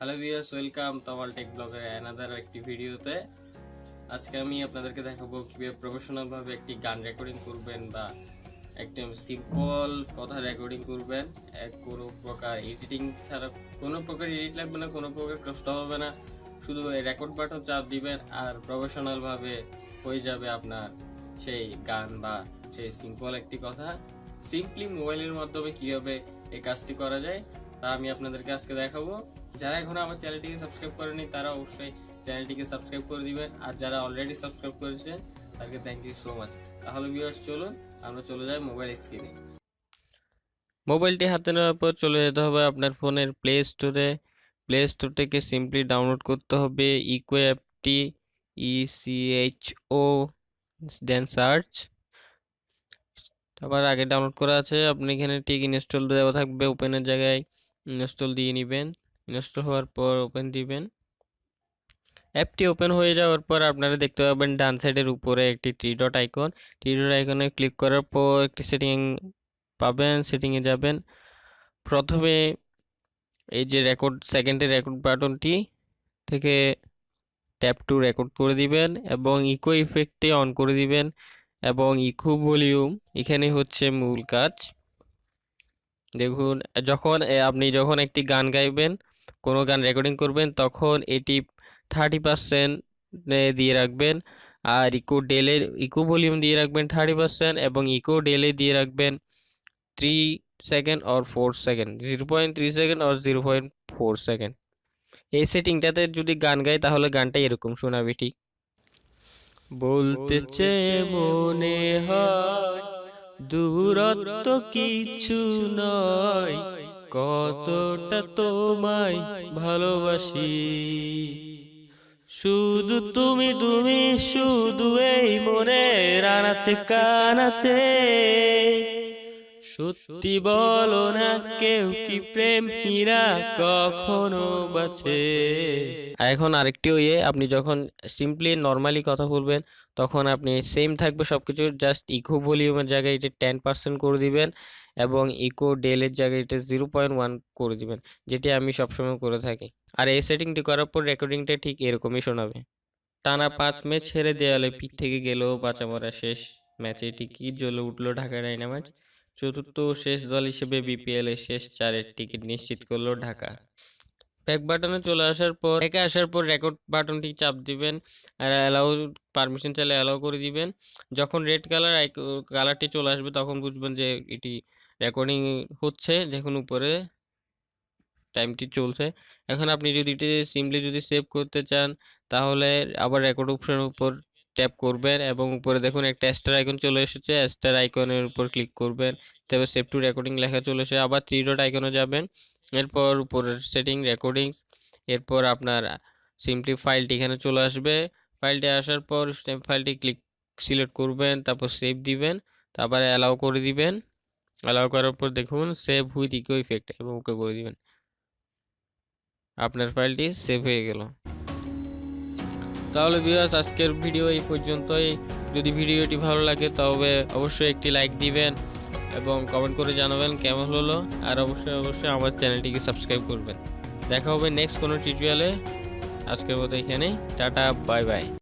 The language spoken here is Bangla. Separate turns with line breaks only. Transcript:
Hello viewers, welcome Tamal tech ব্লগের অ্যানাদার একটি ভিডিওতে। আজকে আমি আপনাদেরকে দেখাবো কিভাবে প্রফেশনাল ভাবে একটি গান রেকর্ডিং করবেন বা একদম সিম্পল কথা রেকর্ডিং করবেন। কোনো প্রকার এডিটিং ছাড়া, কোনো প্রকার এডিট লাগবে না, কোনো প্রকার কষ্ট হবে না। শুধু রেকর্ড বাটন চাপ দিবেন আর প্রফেশনাল ভাবে হয়ে যাবে আপনার সেই গান বা সেই সিম্পল একটি কথা। সিম্পলি মোবাইলের মাধ্যমে কিভাবে এই কাজটি করা যায় তা আমি আপনাদেরকে আজকে দেখাবো। যারা এখন আমার চ্যানেলটিকে সাবস্ক্রাইব করেনি তারা অবশ্যই চ্যানেলটিকে সাবস্ক্রাইব করে দিবেন, আর যারা অলরেডি সাবস্ক্রাইব করেছেন তাদেরকে থ্যাংক ইউ সো মাচ। তাহলে ভিউয়ার্স, চলুন আমরা চলে যাই মোবাইল স্ক্রিনে। মোবাইলটি হাতে নেওয়ার পর চলে যেতে হবে আপনার ফোনের প্লে স্টোরে। প্লে স্টোর থেকে সিম্পলি ডাউনলোড করতে হবে ইকো অ্যাপটি, ECHO, দেন সার্চ। আবার আগে ডাউনলোড করা আছে, আপনি এখানে ঠিক ইনস্টল দেওয়া থাকবে, ওপেনের জায়গায় ইনস্টল দিয়ে নেবেন। ইনস্টল হওয়ার পর ওপেন দিবেন। অ্যাপটি ওপেন হয়ে যাওয়ার পর আপনারা দেখতে পাবেন ডান সাইডের উপরে একটি থ্রি ডট আইকনে ক্লিক করার পর একটি সেটিং পাবেন। সেটিংয়ে যাবেন, প্রথমে এই যে সেকেন্ডের রেকর্ড বাটনটি থেকে ট্যাপ টু রেকর্ড করে দিবেন এবং ইকো ইফেক্টটি অন করে দিবেন এবং ইকো ভলিউম এখানে হচ্ছে মূল কাজ। দেখুন, যখন একটি গান গাইবেন, কোনো গান রেকর্ডিং করবেন, তখন এটি 30% দিয়ে রাখবেন, আর ইকো ভলিউম দিয়ে রাখবেন 30% এবং ইকো ডেলে দিয়ে রাখবেন 3 second or 4 second, 0.3 second or 0.4 second. এই সেটিংটাতে যদি গান গাই তাহলে গানটা এরকম শোনাবে ঠিক। বলতে চেয়ে মনে হয় দূরত্ব কিছু নয়, কতটা তোমায় ভালোবাসি, শুধু তুমি তুমি, শুধু এই মনের আনাচে কানাচে, সত্যি বলো না কেউ কি প্রেম হীরা কখনো বাঁচে। এখন আরেকটি ওয়ে, আপনি যখন সিম্পলি নর্মালি কথা বলবেন তখন আপনি সেম থাকবে সবকিছু, জাস্ট ইকো ভলিউমের জায়গায় এটা 10% করে দিবেন এবং ইকো ডেলের জায়গায় এটা 0.1 করে দিবেন, যেটি আমি সবসময় করে থাকি। আর এই সেটিংটি করার পর রেকর্ডিংটা ঠিক এরকমই শোনাবে। টানা 5 ম্যাচ হেরে দেয়ালে পিঠ থেকে গেল বাঁচা মরা শেষ ম্যাচে ঠিকই জ্বলে উঠল ঢাকা ডায়নামাইটস। চতুর্থ ও শেষ দল হিসেবে বিপিএল এর শেষ 4-এর টিকিট নিশ্চিত করলো ঢাকা। ব্যাক বাটনে চলে আসার পর রেকর্ড বাটনটি চাপ দিবেন আর অ্যালাউ পারমিশন চাইলে অ্যালাউ করে দিবেন। যখন রেড কালারটি চলে আসবে তখন বুঝবেন যে এটি রেকর্ডিং হচ্ছে, দেখুন উপরে টাইমটি চলছে। এখন আপনি যদি এটি সিম্পলি যদি সেভ করতে চান তাহলে আবার রেকর্ড অপশনের উপর ট্যাপ করবেন এবং উপরে দেখুন একটা স্টার আইকন চলে এসেছে, স্টার আইকনের উপর ক্লিক করবেন, তারপর সেভ টু রেকর্ডিং লেখা চলে এসে আবার থ্রি ডট আইকনে যাবেন, এরপর উপরের সেটিং রেকর্ডিংস, এরপর আপনার সিম্পলি ফাইলটি এখানে চলে আসবে। ফাইলটি আসার পর ফাইলটি সিলেক্ট করবেন, তারপর সেভ দিবেন, তারপর অ্যালাউ করে দিবেন। অ্যালাউ করার পর দেখুন সেভ উইথ ইকো ইফেক্ট এবং ওকে করে দিবেন, আপনার ফাইলটি সেভ হয়ে গেল। তাহলে ভিউয়ার্স, আজকের ভিডিও এই পর্যন্তই। যদি ভিডিওটি ভালো লাগে তবে অবশ্যই একটি লাইক দিবেন এবং কমেন্ট করে জানাবেন কেমন হলো, আর অবশ্যই আমার চ্যানেলটিকে সাবস্ক্রাইব করবেন। দেখা হবে নেক্সট কোনো টিউটোরিয়ালে। আজকের মতো এখানেই, টাটা, বাই বাই।